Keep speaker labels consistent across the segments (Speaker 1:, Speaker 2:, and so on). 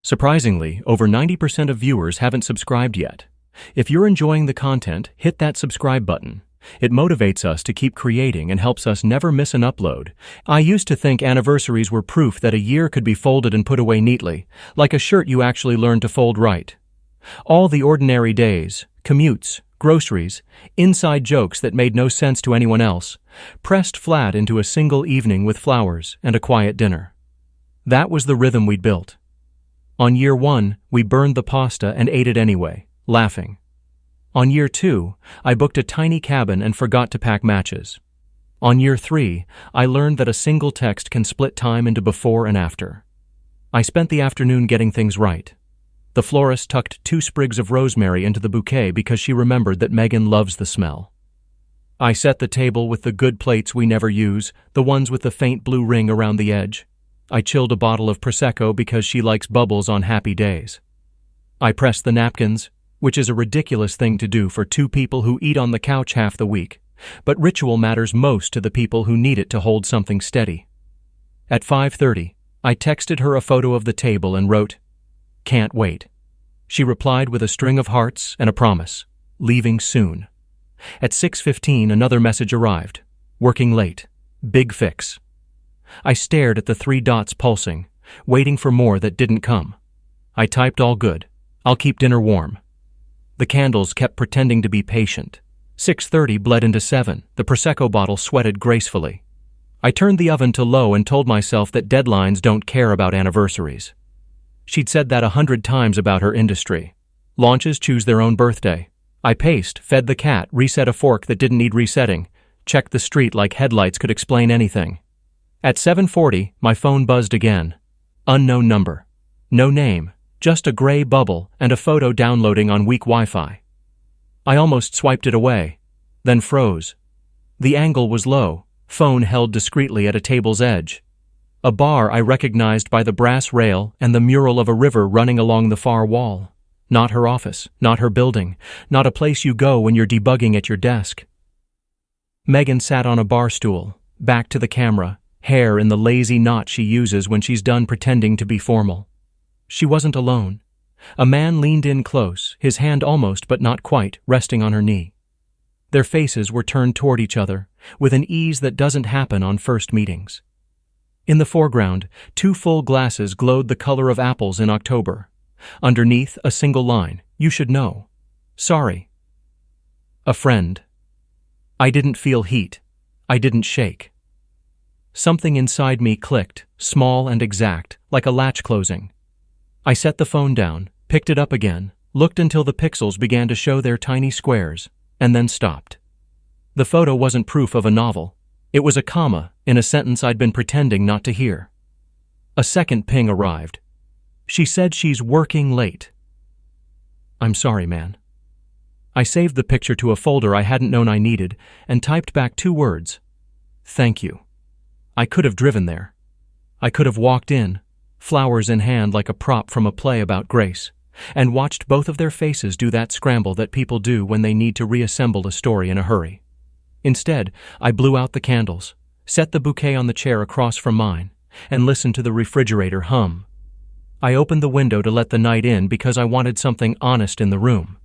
Speaker 1: Surprisingly, over 90% of viewers haven't subscribed yet. If you're enjoying the content, hit that subscribe button. It motivates us to keep creating and helps us never miss an upload. I used to think anniversaries were proof that a year could be folded and put away neatly, like a shirt you actually learned to fold right. All the ordinary days, commutes, groceries, inside jokes that made no sense to anyone else, pressed flat into a single evening with flowers and a quiet dinner. That was the rhythm we'd built. On year 1, we burned the pasta and ate it anyway, laughing. On year 2, I booked a tiny cabin and forgot to pack matches. On year 3, I learned that a single text can split time into before and after. I spent the afternoon getting things right. The florist tucked 2 sprigs of rosemary into the bouquet because she remembered that Megan loves the smell. I set the table with the good plates we never use, the ones with the faint blue ring around the edge. I chilled a bottle of Prosecco because she likes bubbles on happy days. I pressed the napkins, which is a ridiculous thing to do for 2 people who eat on the couch half the week, but ritual matters most to the people who need it to hold something steady. At 5:30, I texted her a photo of the table and wrote, "Can't wait." She replied with a string of hearts and a promise, leaving soon. At 6:15, another message arrived, "Working late. Big fix." I stared at the 3 dots pulsing, waiting for more that didn't come. I typed all good. I'll keep dinner warm. The candles kept pretending to be patient. 6:30 bled into 7. The Prosecco bottle sweated gracefully. I turned the oven to low and told myself that deadlines don't care about anniversaries. She'd said that 100 times about her industry. Launches choose their own birthday. I paced, fed the cat, reset a fork that didn't need resetting, checked the street like headlights could explain anything. At 7:40, my phone buzzed again. Unknown number. No name, just a gray bubble and a photo downloading on weak Wi-Fi. I almost swiped it away, then froze. The angle was low, phone held discreetly at a table's edge. A bar I recognized by the brass rail and the mural of a river running along the far wall. Not her office, not her building, not a place you go when you're debugging at your desk. Megan sat on a bar stool, back to the camera, hair in the lazy knot she uses when she's done pretending to be formal. She wasn't alone. A man leaned in close, his hand almost but not quite resting on her knee. Their faces were turned toward each other, with an ease that doesn't happen on first meetings. In the foreground, 2 full glasses glowed the color of apples in October. Underneath, a single line, "You should know. Sorry." A friend. I didn't feel heat. I didn't shake. Something inside me clicked, small and exact, like a latch closing. I set the phone down, picked it up again, looked until the pixels began to show their tiny squares, and then stopped. The photo wasn't proof of a novel. It was a comma in a sentence I'd been pretending not to hear. A second ping arrived. She said she's working late. I'm sorry, man. I saved the picture to a folder I hadn't known I needed and typed back 2 words. Thank you. I could have driven there. I could have walked in, flowers in hand like a prop from a play about grace, and watched both of their faces do that scramble that people do when they need to reassemble a story in a hurry. Instead, I blew out the candles, set the bouquet on the chair across from mine, and listened to the refrigerator hum. I opened the window to let the night in because I wanted something honest in the room.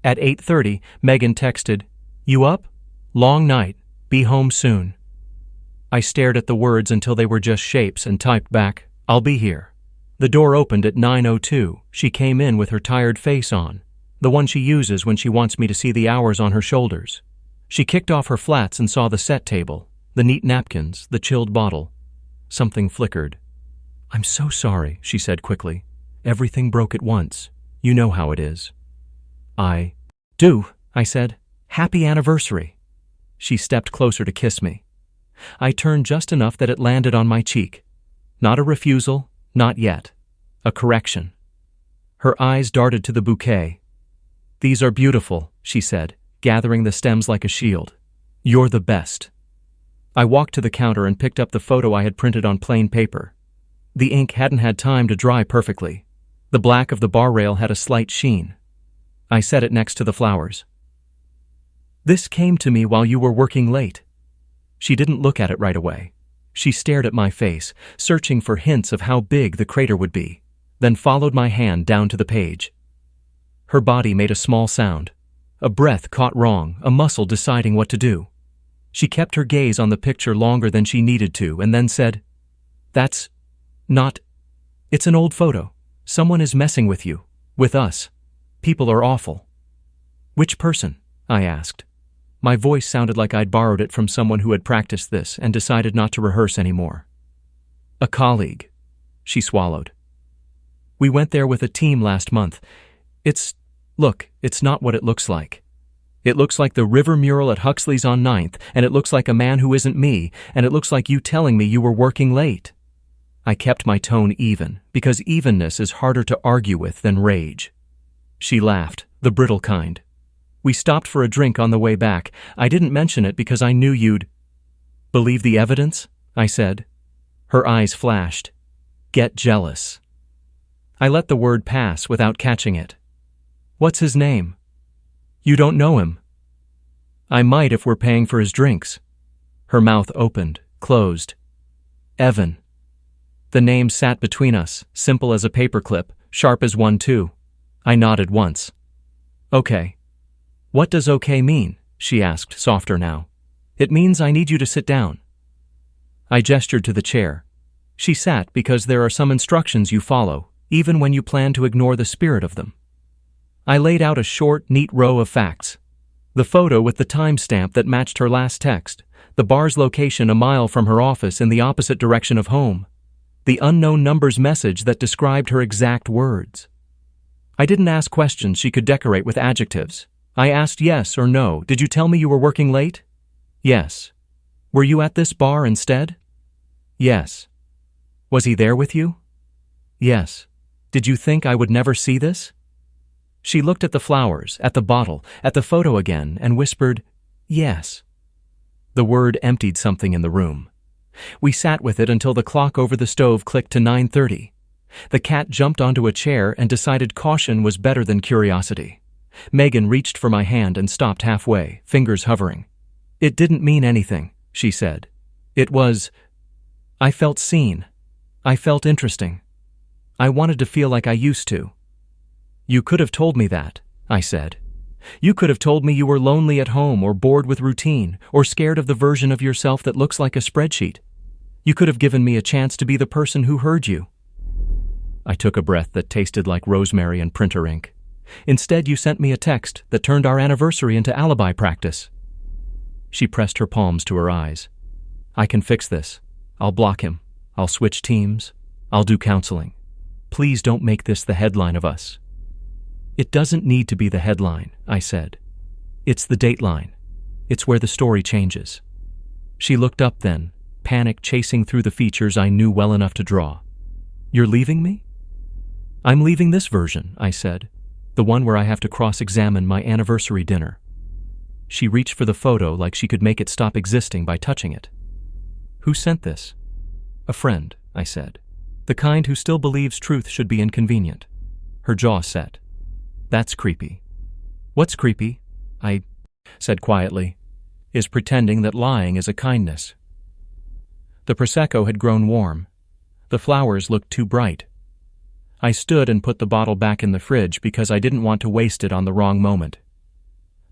Speaker 1: At 8:30, Megan texted, "You up? Long night. Be home soon." I stared at the words until they were just shapes and typed back, "I'll be here." The door opened at 9:02. She came in with her tired face on, the one she uses when she wants me to see the hours on her shoulders. She kicked off her flats and saw the set table, the neat napkins, the chilled bottle. Something flickered. "I'm so sorry," she said quickly. "Everything broke at once. You know how it is." "I do," I said. "Happy anniversary." She stepped closer to kiss me. I turned just enough that it landed on my cheek. Not a refusal, not yet. A correction. Her eyes darted to the bouquet. "These are beautiful," she said, gathering the stems like a shield. "You're the best." I walked to the counter and picked up the photo I had printed on plain paper. The ink hadn't had time to dry perfectly. The black of the bar rail had a slight sheen. I set it next to the flowers. "This came to me while you were working late." She didn't look at it right away. She stared at my face, searching for hints of how big the crater would be. then followed my hand down to the page. Her body made a small sound. A breath caught wrong, a muscle deciding what to do. She kept her gaze on the picture longer than she needed to and then said, "That's not... It's an old photo. Someone is messing with you. With us. People are awful." "Which person?" I asked. My voice sounded like I'd borrowed it from someone who had practiced this and decided not to rehearse anymore. "A colleague." She swallowed. "We went there with a team last month. Look, it's not what it looks like. It looks like the river mural at Huxley's on 9th, and it looks like a man who isn't me, and it looks like you telling me you were working late." I kept my tone even, because evenness is harder to argue with than rage. She laughed, the brittle kind. "We stopped for a drink on the way back. I didn't mention it because I knew you'd..." "Believe the evidence?" I said. Her eyes flashed. "Get jealous." I let the word pass without catching it. "What's his name?" "You don't know him." "I might if we're paying for his drinks." Her mouth opened, closed. "Evan." The name sat between us, simple as a paperclip, sharp as one too. I nodded once. "Okay." "What does okay mean?" she asked, softer now. "It means I need you to sit down." I gestured to the chair. She sat because there are some instructions you follow, even when you plan to ignore the spirit of them. I laid out a short, neat row of facts. The photo with the timestamp that matched her last text, the bar's location a mile from her office in the opposite direction of home, the unknown number's message that described her exact words. I didn't ask questions she could decorate with adjectives. I asked yes or no. "Did you tell me you were working late?" "Yes." "Were you at this bar instead?" "Yes." "Was he there with you?" "Yes." "Did you think I would never see this?" She looked at the flowers, at the bottle, at the photo again, and whispered, "Yes." The word emptied something in the room. We sat with it until the clock over the stove clicked to 9:30. The cat jumped onto a chair and decided caution was better than curiosity. Megan reached for my hand and stopped halfway, fingers hovering. "It didn't mean anything," she said. I felt seen. I felt interesting. I wanted to feel like I used to." "You could have told me that," I said. "You could have told me you were lonely at home or bored with routine or scared of the version of yourself that looks like a spreadsheet. You could have given me a chance to be the person who heard you." I took a breath that tasted like rosemary and printer ink. "Instead, you sent me a text that turned our anniversary into alibi practice." She pressed her palms to her eyes. "I can fix this. I'll block him. I'll switch teams. I'll do counseling. Please don't make this the headline of us." "It doesn't need to be the headline," I said. "It's the dateline. It's where the story changes." She looked up then, panic chasing through the features I knew well enough to draw. "You're leaving me?" "I'm leaving this version," I said. "The one where I have to cross-examine my anniversary dinner." She reached for the photo like she could make it stop existing by touching it. "Who sent this?" "A friend," I said. "The kind who still believes truth should be inconvenient." Her jaw set. "That's creepy." "What's creepy?" I said quietly. "Is pretending that lying is a kindness." The Prosecco had grown warm. The flowers looked too bright. I stood and put the bottle back in the fridge because I didn't want to waste it on the wrong moment.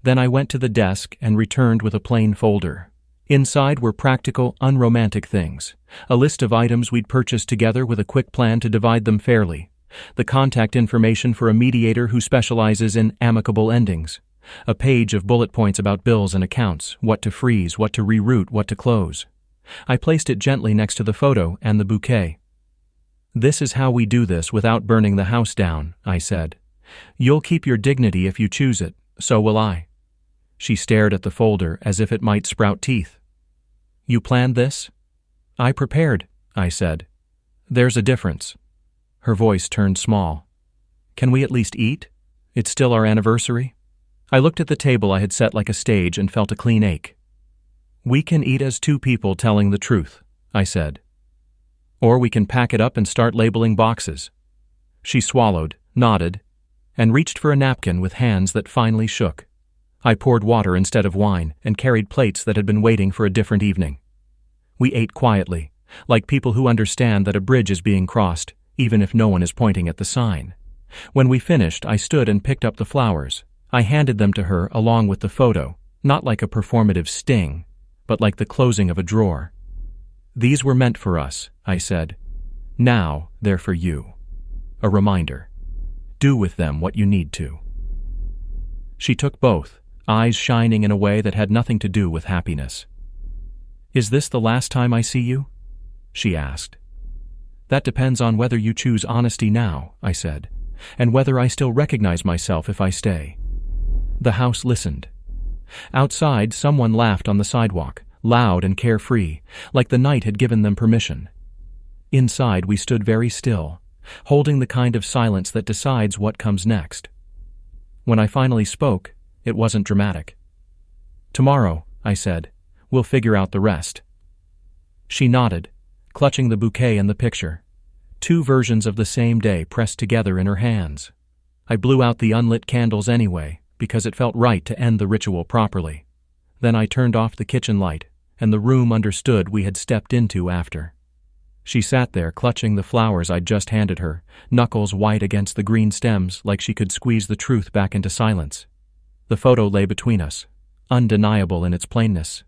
Speaker 1: Then I went to the desk and returned with a plain folder. Inside were practical, unromantic things, a list of items we'd purchased together with a quick plan to divide them fairly, the contact information for a mediator who specializes in amicable endings, a page of bullet points about bills and accounts, what to freeze, what to reroute, what to close. I placed it gently next to the photo and the bouquet. "This is how we do this without burning the house down," I said. "You'll keep your dignity if you choose it, so will I." She stared at the folder as if it might sprout teeth. "You planned this?" "I prepared," I said. "There's a difference." Her voice turned small. "Can we at least eat? It's still our anniversary." I looked at the table I had set like a stage and felt a clean ache. "We can eat as two people telling the truth," I said. "Or we can pack it up and start labeling boxes." She swallowed, nodded, and reached for a napkin with hands that finally shook. I poured water instead of wine and carried plates that had been waiting for a different evening. We ate quietly, like people who understand that a bridge is being crossed, even if no one is pointing at the sign. When we finished, I stood and picked up the flowers. I handed them to her along with the photo, not like a performative sting, but like the closing of a drawer. "These were meant for us," I said. "Now they're for you. A reminder. Do with them what you need to." She took both, eyes shining in a way that had nothing to do with happiness. "Is this the last time I see you?" she asked. "That depends on whether you choose honesty now," I said, "and whether I still recognize myself if I stay." The house listened. Outside, someone laughed on the sidewalk, loud and carefree, like the night had given them permission. Inside, we stood very still, holding the kind of silence that decides what comes next. When I finally spoke, it wasn't dramatic. "Tomorrow," I said, "we'll figure out the rest." She nodded, clutching the bouquet and the picture. Two versions of the same day pressed together in her hands. I blew out the unlit candles anyway, because it felt right to end the ritual properly. Then I turned off the kitchen light, and the room understood we had stepped into after. She sat there clutching the flowers I'd just handed her, knuckles white against the green stems like she could squeeze the truth back into silence. The photo lay between us, undeniable in its plainness.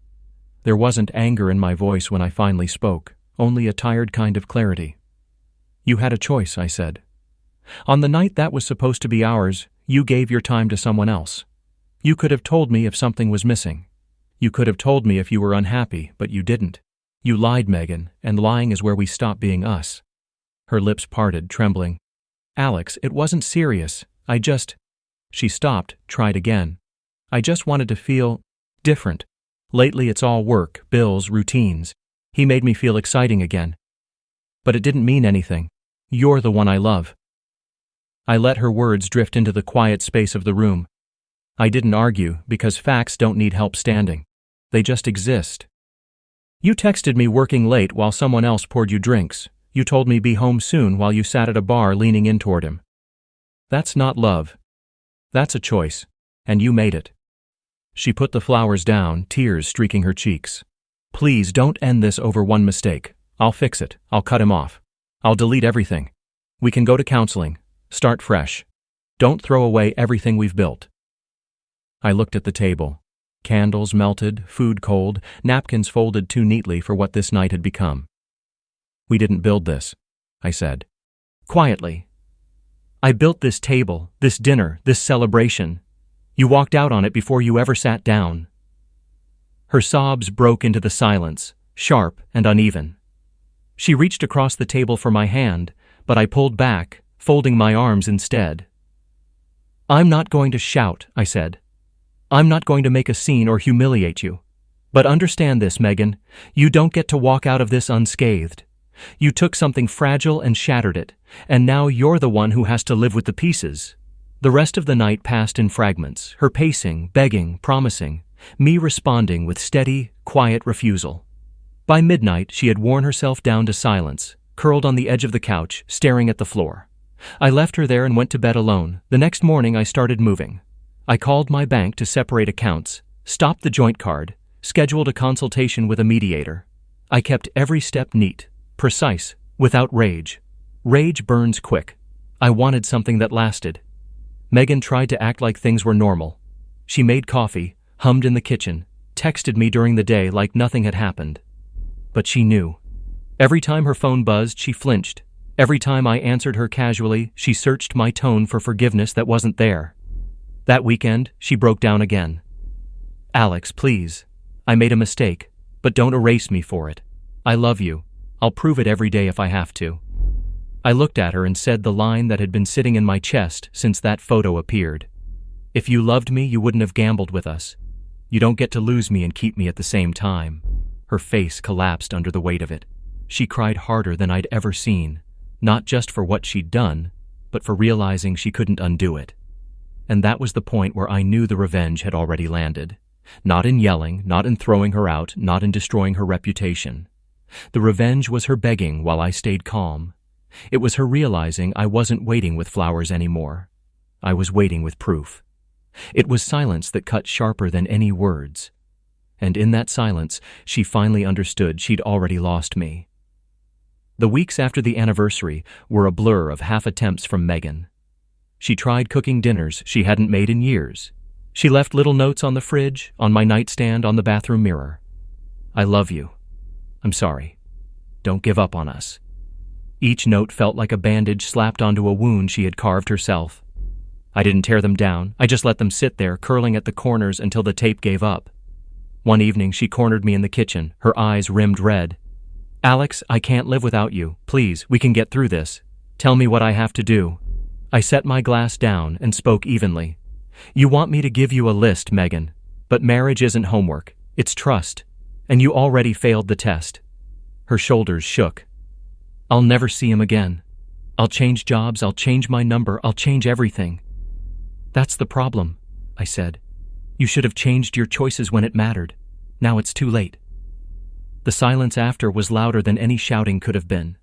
Speaker 1: There wasn't anger in my voice when I finally spoke, only a tired kind of clarity. "You had a choice," I said. "On the night that was supposed to be ours, you gave your time to someone else. You could have told me if something was missing. You could have told me if you were unhappy, but you didn't. You lied, Megan, and lying is where we stop being us." Her lips parted, trembling. "Alex, it wasn't serious. I just—" She stopped, tried again. "I just wanted to feel different. Lately it's all work, bills, routines. He made me feel exciting again. But it didn't mean anything. You're the one I love." I let her words drift into the quiet space of the room. I didn't argue, because facts don't need help standing. They just exist. "You texted me working late while someone else poured you drinks. You told me be home soon while you sat at a bar leaning in toward him. That's not love. That's a choice, and you made it." She put the flowers down, tears streaking her cheeks. "Please don't end this over one mistake. I'll fix it. I'll cut him off. I'll delete everything. We can go to counseling. Start fresh. Don't throw away everything we've built." I looked at the table. Candles melted, food cold, napkins folded too neatly for what this night had become. "We didn't build this," I said. Quietly. "I built this table, this dinner, this celebration. You walked out on it before you ever sat down." Her sobs broke into the silence, sharp and uneven. She reached across the table for my hand, but I pulled back, folding my arms instead. "I'm not going to shout," I said. "I'm not going to make a scene or humiliate you. But understand this, Megan, you don't get to walk out of this unscathed. You took something fragile and shattered it, and now you're the one who has to live with the pieces." The rest of the night passed in fragments, her pacing, begging, promising, me responding with steady, quiet refusal. By midnight, she had worn herself down to silence, curled on the edge of the couch, staring at the floor. I left her there and went to bed alone. The next morning, I started moving. I called my bank to separate accounts, stopped the joint card, scheduled a consultation with a mediator. I kept every step neat, precise, without rage. Rage burns quick. I wanted something that lasted. Megan tried to act like things were normal. She made coffee, hummed in the kitchen, texted me during the day like nothing had happened. But she knew. Every time her phone buzzed, she flinched. Every time I answered her casually, she searched my tone for forgiveness that wasn't there. That weekend, she broke down again. "Alex, please. I made a mistake, but don't erase me for it. I love you. I'll prove it every day if I have to." I looked at her and said the line that had been sitting in my chest since that photo appeared. "If you loved me, you wouldn't have gambled with us. You don't get to lose me and keep me at the same time." Her face collapsed under the weight of it. She cried harder than I'd ever seen, not just for what she'd done, but for realizing she couldn't undo it. And that was the point where I knew the revenge had already landed. Not in yelling, not in throwing her out, not in destroying her reputation. The revenge was her begging while I stayed calm. It was her realizing I wasn't waiting with flowers anymore. I was waiting with proof. It was silence that cut sharper than any words. And in that silence, she finally understood she'd already lost me. The weeks after the anniversary were a blur of half attempts from Megan. She tried cooking dinners she hadn't made in years. She left little notes on the fridge, on my nightstand, on the bathroom mirror. I love you. I'm sorry. Don't give up on us. Each note felt like a bandage slapped onto a wound she had carved herself. I didn't tear them down, I just let them sit there, curling at the corners until the tape gave up. One evening, she cornered me in the kitchen, her eyes rimmed red. Alex, I can't live without you. Please, we can get through this. Tell me what I have to do. I set my glass down and spoke evenly. You want me to give you a list, Megan, but marriage isn't homework. It's trust, and you already failed the test. Her shoulders shook. I'll never see him again. I'll change jobs, I'll change my number, I'll change everything. That's the problem, I said. You should have changed your choices when it mattered. Now it's too late. The silence after was louder than any shouting could have been.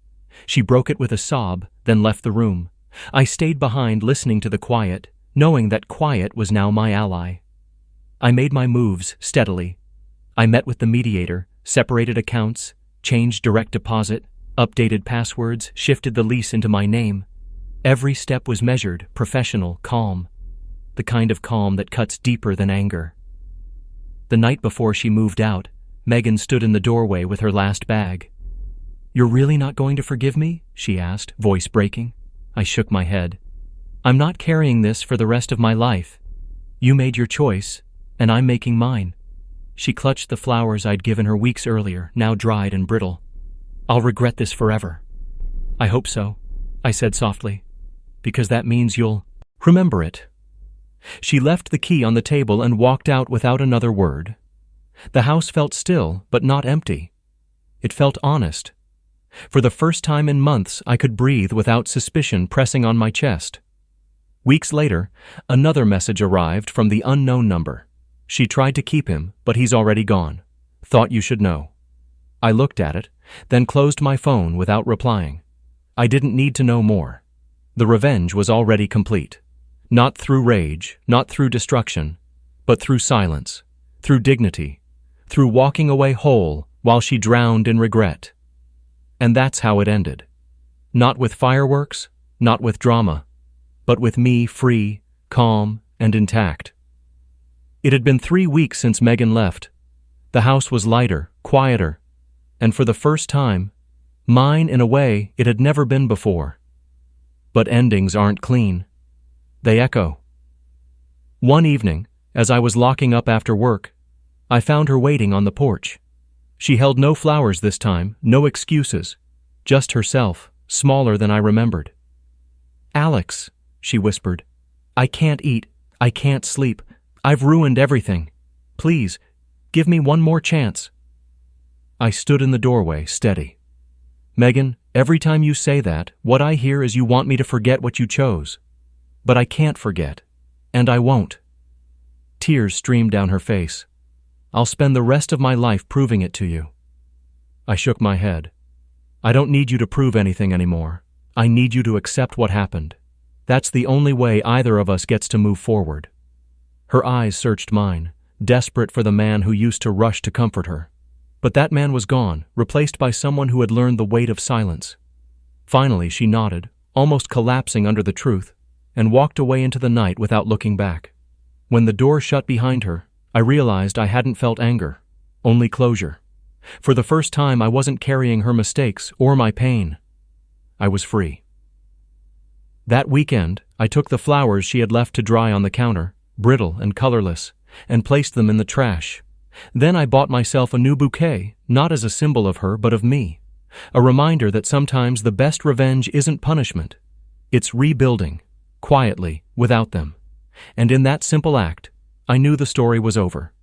Speaker 1: She broke it with a sob, then left the room. I stayed behind, listening to the quiet, knowing that quiet was now my ally. I made my moves steadily. I met with the mediator, separated accounts, changed direct deposit, updated passwords, shifted the lease into my name. Every step was measured, professional, calm. The kind of calm that cuts deeper than anger. The night before she moved out, Megan stood in the doorway with her last bag. You're really not going to forgive me? She asked, voice breaking. I shook my head. I'm not carrying this for the rest of my life. You made your choice, and I'm making mine. She clutched the flowers I'd given her weeks earlier, now dried and brittle. I'll regret this forever. I hope so, I said softly, because that means you'll remember it. She left the key on the table and walked out without another word. The house felt still, but not empty. It felt honest. For the first time in months, I could breathe without suspicion pressing on my chest. Weeks later, another message arrived from the unknown number. She tried to keep him, but he's already gone. Thought you should know. I looked at it, then closed my phone without replying. I didn't need to know more. The revenge was already complete. Not through rage, not through destruction, but through silence, through dignity, through walking away whole while she drowned in regret. And that's how it ended. Not with fireworks, not with drama, but with me free, calm, and intact. It had been 3 weeks since Megan left. The house was lighter, quieter, and for the first time, mine in a way it had never been before. But endings aren't clean. They echo. One evening, as I was locking up after work, I found her waiting on the porch. She held no flowers this time, no excuses, just herself, smaller than I remembered. Alex, she whispered, I can't eat, I can't sleep, I've ruined everything. Please, give me one more chance. I stood in the doorway, steady. Megan, every time you say that, what I hear is you want me to forget what you chose. But I can't forget, and I won't. Tears streamed down her face. I'll spend the rest of my life proving it to you. I shook my head. I don't need you to prove anything anymore. I need you to accept what happened. That's the only way either of us gets to move forward. Her eyes searched mine, desperate for the man who used to rush to comfort her. But that man was gone, replaced by someone who had learned the weight of silence. Finally, she nodded, almost collapsing under the truth, and walked away into the night without looking back. When the door shut behind her, I realized I hadn't felt anger, only closure. For the first time, I wasn't carrying her mistakes or my pain. I was free. That weekend, I took the flowers she had left to dry on the counter, brittle and colorless, and placed them in the trash. Then I bought myself a new bouquet, not as a symbol of her, but of me. A reminder that sometimes the best revenge isn't punishment. It's rebuilding, quietly, without them. And in that simple act, I knew the story was over.